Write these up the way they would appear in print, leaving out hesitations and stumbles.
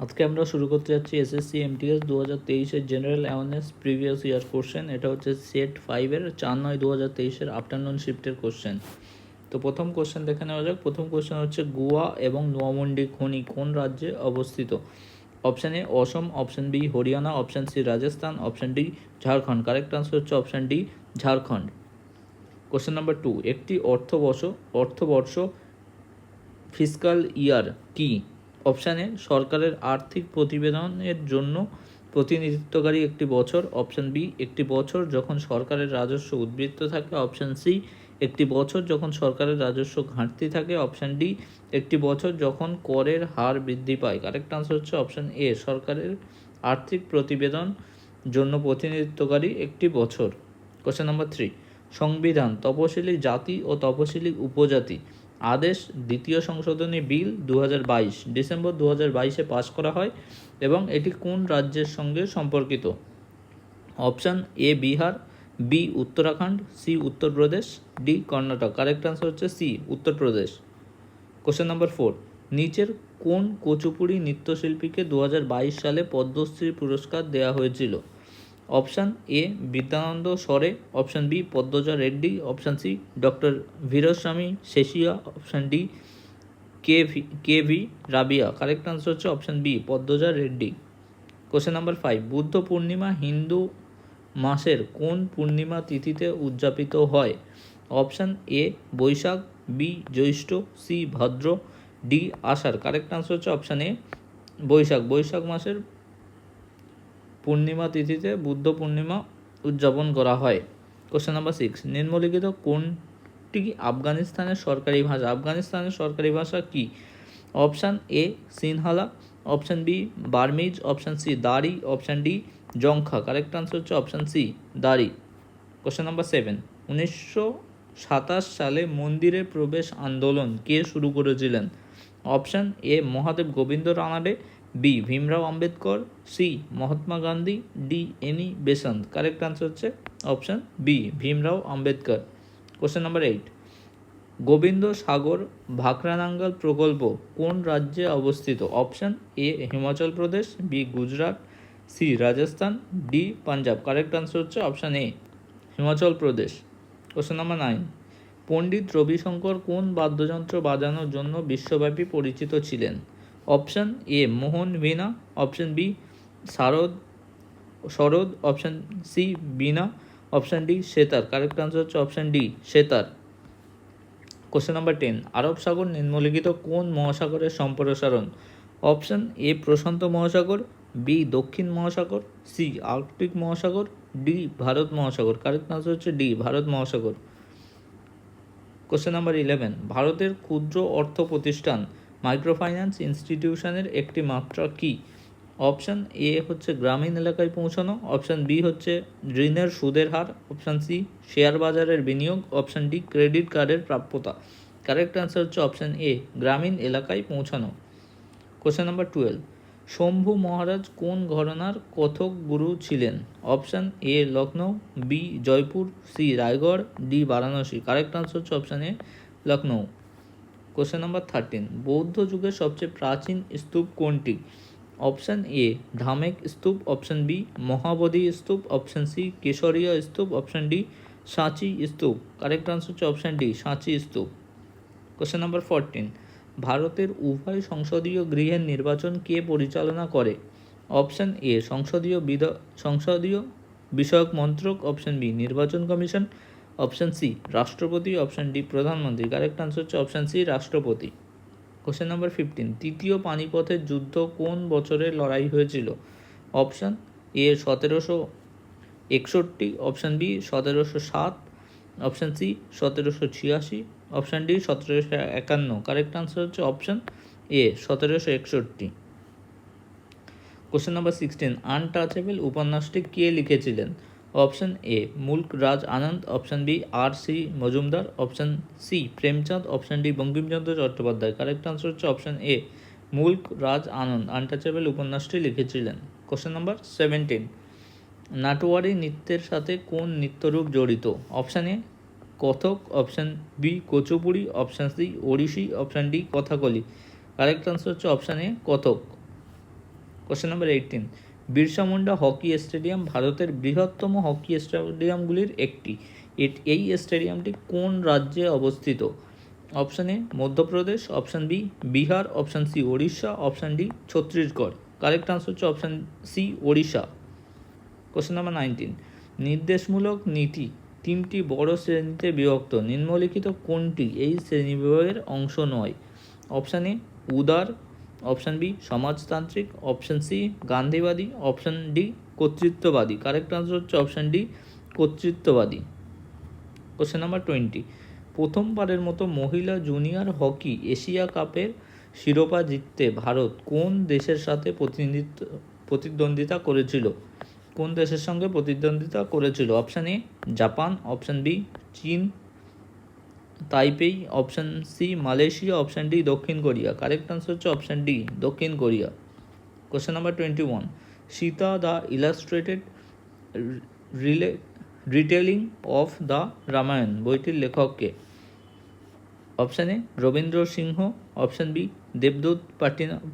আজকে আমরা শুরু করতে যাচ্ছি এসএসসি এমটিএস 2023-এর general awareness previous year question. এটা হচ্ছে সেট 5-এর 4/9/2023-এর আফটারনুন শিফটের কোশ্চেন। তো প্রথম কোশ্চেন দেখে নেওয়া যাক। প্রথম কোশ্চেন হচ্ছে গোয়া এবং নোয়ামুন্ডি খনি কোন রাজ্যে অবস্থিত? Option A Assam, option B Haryana, option C Rajasthan, option D Jharkhand. Correct answer হচ্ছে option D Jharkhand. Question number 2, একটি অর্থবর্ষ ফিসকাল ইয়ার কি? অপশান এ সরকারের আর্থিক প্রতিবেদনের জন্য প্রতিনিধিত্বকারী একটি বছর, অপশান বি একটি বছর যখন সরকারের রাজস্ব উদ্বৃত্ত থাকে, অপশান সি একটি বছর যখন সরকারের রাজস্ব ঘাটতি থাকে, অপশান ডি একটি বছর যখন করের হার বৃদ্ধি পায়। কারেক্ট আনসার হচ্ছে অপশান এ সরকারের আর্থিক প্রতিবেদন জন্য প্রতিনিধিত্বকারী একটি বছর। কোশ্চেন নাম্বার 3, সংবিধান তপশিলি জাতি ও তপশিলি উপজাতি আদেশ দ্বিতীয় সংশোধনী বিল 2022 ডিসেম্বর 2022-এ পাশ করা হয় এবং এটি কোন রাজ্যের সঙ্গে সম্পর্কিত? Option A Bihar, B Uttarakhand, C Uttar Pradesh, D Karnataka. Correct answer হচ্ছে সি উত্তরপ্রদেশ। কোশ্চেন নাম্বার 4, নিচের কোন কুচিপুড়ি নৃত্যশিল্পীকে 2022 সালে পদ্মশ্রী পুরস্কার দেওয়া হয়েছিল? অপশান এ বিদ্যানন্দ সরে, option B Padmaja Reddy, option C doctor Veeraswamy Seshiah, option D K V Rabia. Correct answer হচ্ছে option B Padmaja Reddy. Question number 5, Buddha Purnima Hindu মাসের কোন পূর্ণিমা তিথিতে উদযাপিত হয়? Option A Baishakh, B Jyeshtha, C Bhadra, D Ashadh. Correct answer হচ্ছে অপশান এ বৈশাখ মাসের পূর্ণিমা তিথিতে বুদ্ধ পূর্ণিমা উদযাপন করা হয়। কোশ্চেন নাম্বার 6, নিম্নলিখিত কোনটি আফগানিস্তানের সরকারি ভাষা? আফগানিস্তানের সরকারি ভাষা কি? Option A Sinhala, option B Burmese, option C Dari, option D Dzongkha. Correct answer হচ্ছে option C Dari. Question number 7, 1927 সালে মন্দিরে প্রবেশ আন্দোলন কে শুরু করেছিলেন? Option A Mahadev Govind Ranade, B Bhimrao Ambedkar, C Mahatma Gandhi, D Annie Besant. Correct answer হচ্ছে option B Bhimrao Ambedkar. Question number 8, Gobind Sagar Bhakra Nangal প্রকল্প কোন রাজ্যে অবস্থিত? Option A Himachal Pradesh, B Gujarat, C Rajasthan, D Punjab. Correct answer হচ্ছে option A Himachal Pradesh. Question number 9, Pandit Ravi Shankar কোন বাদ্যযন্ত্র বাজানোর জন্য বিশ্বব্যাপী পরিচিত ছিলেন? Option A Mohan veena, option B sarod, option C veena, option D sitar. Correct answer হচ্ছে option D sitar. Question number 10, আরব সাগর নিম্নলিখিত কোন মহাসাগরের সম্প্রসারণ? অপশান এ প্রশান্ত মহাসাগর, বি দক্ষিণ মহাসাগর, সি আর্কটিক মহাসাগর, ডি ভারত মহাসাগর। কারেক্ট আনসার হচ্ছে ডি ভারত মহাসাগর। কোশ্চেন নাম্বার 11, ভারতের ক্ষুদ্র অর্থ প্রতিষ্ঠান মাইক্রোফাইন্যান্স ইনস্টিটিউশনের একটি মাত্রা কি? অপশান এ হচ্ছে গ্রামীণ এলাকায় পৌঁছানো, অপশান বি হচ্ছে ঋণের সুদের হার, অপশান সি শেয়ার বাজারের বিনিয়োগ, অপশান ডি ক্রেডিট কার্ডের প্রাপ্যতা। কারেক্ট আনসার হচ্ছে অপশান এ গ্রামীণ এলাকায় পৌঁছানো। কোশ্চেন নাম্বার 12, শম্ভু মহারাজ কোন ঘরানার কথক গুরু ছিলেন? Option A Lucknow, B Jaipur, C Raigarh, D Varanasi. Correct answer হচ্ছে option A Lucknow. Question number 13, বৌদ্ধ যুগের সবচেয়ে প্রাচীন স্তূপ কোনটি? অপশান এ ধামেক স্তূপ, অপশান বি মহাবোধি স্তূপ, অপশান সি কেশরিয়া স্তূপ, অপশান ডি সাঁচি স্তূপ। কারেক্ট আনসার হচ্ছে অপশান ডি সাঁচি স্তূপ। কোশ্চেন নাম্বার 14, ভারতের উভয় সংসদীয় গৃহের নির্বাচন কে পরিচালনা করে? অপশান এ সংসদীয় বিষয়ক মন্ত্রক, অপশান বি নির্বাচন কমিশন, অপশান সি রাষ্ট্রপতি, অপশান ডি প্রধানমন্ত্রী। কারেক্ট আনসার হচ্ছে অপশান সি রাষ্ট্রপতি। কোশ্চেন নাম্বার 15, তৃতীয় পানিপথের যুদ্ধ কোন বছরে লড়াই হয়েছিল? Option A 1761, option B 1707, option C 1786, option D 1751। Correct answer হচ্ছে option A 1761। Question number 16, untouchable উপন্যাসটি কে লিখেছিলেন? Option A Mulk Raj Anand, option B R C Majumdar, option C Premchand, option D Bankimchandra Chattopadhyay. Correct answer হচ্ছে option A Mulk Raj Anand untouchable উপন্যাসটি লিখেছিলেন। কোশ্চেন নাম্বার 17, নাটোয়ারি নৃত্যের সাথে কোন নৃত্যরূপ জড়িত? Option A Kathak, option B Kuchipudi, option C Odissi, option D Kathakali. Correct answer হচ্ছে option A Kathak. Question number 18, Birsa Munda hockey stadium ভারতের বৃহত্তম হকি স্টেডিয়ামগুলির একটি। এই স্টেডিয়ামটি কোন রাজ্যে অবস্থিত? Option A Madhya Pradesh, option B Bihar, option C Odisha, option D Chhattisgarh. Correct answer হচ্ছে option C Odisha. Question number 19, নির্দেশমূলক নীতি তিনটি বড় শ্রেণীতে বিভক্ত, নিম্নলিখিত কোনটি এই শ্রেণীবিভাগের অংশ নয়? অপশান এ উদার, অপশান বি সমাজতান্ত্রিক, অপশান সি গান্ধীবাদী, অপশান ডি কর্তৃত্ববাদী। কারেক্ট আনসার হচ্ছে অপশান ডি কর্তৃত্ববাদী। কোশ্চেন নাম্বার 20, প্রথমবারের মতো মহিলা জুনিয়র হকি এশিয়া কাপের শিরোপা জিততে ভারত কোন দেশের সাথে প্রতিদ্বন্দ্বিতা করেছিল? কোন দেশের সঙ্গে প্রতিদ্বন্দ্বিতা করেছিল? Option A Japan, option B চীন Taipei, option C Malaysia, option D দক্ষিণ কোরিয়া। কারেক্ট আনসার হচ্ছে অপশান ডি দক্ষিণ Korea. Question number 21, Sita the illustrated retelling of the Ramayana বইটির লেখককে? Option A Rabindra Singh, option B দেবদূত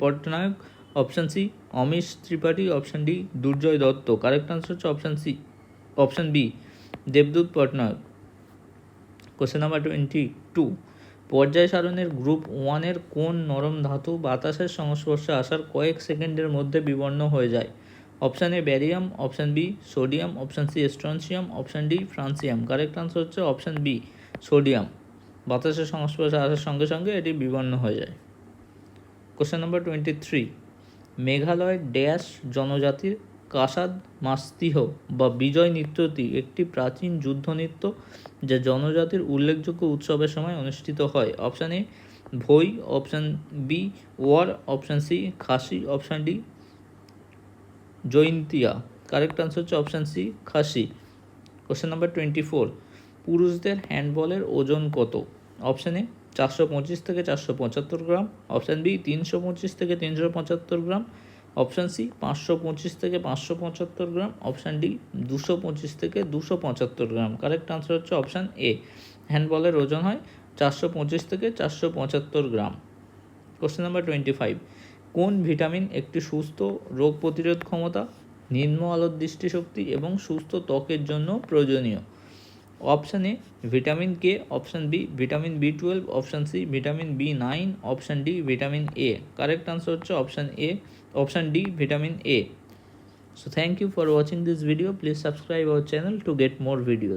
Pattanaik, option C Amish Tripathi, option D Durjoy Datta. Correct answer হচ্ছে option B দেবদূত Pattanaik. Question number 22, পর্যায় সারণের group 1-এর কোন নরম ধাতু বাতাসের সংস্পর্শে আসার কয়েক সেকেন্ডের মধ্যে বিবর্ণ হয়ে যায়? Option A barium, option B sodium, option C strontium, option D francium. Correct answer হচ্ছে অপশান বি সোডিয়াম। বাতাসের সংস্পর্শে আসার সঙ্গে সঙ্গে এটি বিবর্ণ হয়ে যায়। কোশ্চেন নাম্বার 23, মেঘালয় ড্যাশ জনজাতির কাসাদ মাস্তিহ বা বিজয় নৃত্যটি একটি প্রাচীন যুদ্ধনৃত্য যা জনজাতির উল্লেখযোগ্য উৎসবের সময় অনুষ্ঠিত হয়। Option A Bhoi, option B War, option C Khasi, option D Jaintia. Correct answer হচ্ছে option C Khasi. Question number 24, পুরুষদের হ্যান্ডবলের ওজন কত? অপশান এ 425 থেকে 475 গ্রাম, অপশান বি 325 থেকে 375 গ্রাম, অপশান সি 525 থেকে 575 গ্রাম, অপশান ডি 225 থেকে 275 গ্রাম। কারেক্ট আনসার হচ্ছে অপশান এ, হ্যান্ডবলের ওজন হয় 425 থেকে 475 গ্রাম। কোশ্চেন নাম্বার 25, কোন ভিটামিন একটি সুস্থ রোগ প্রতিরোধ ক্ষমতা, নিম্ন আলোর দৃষ্টিশক্তি এবং সুস্থ ত্বকের জন্য প্রয়োজনীয়? Option A vitamin K, option B vitamin B12, option C vitamin B9, option D vitamin A. Correct answer হচ্ছে option D vitamin A. So thank you for watching this video. Please subscribe our channel to get more videos.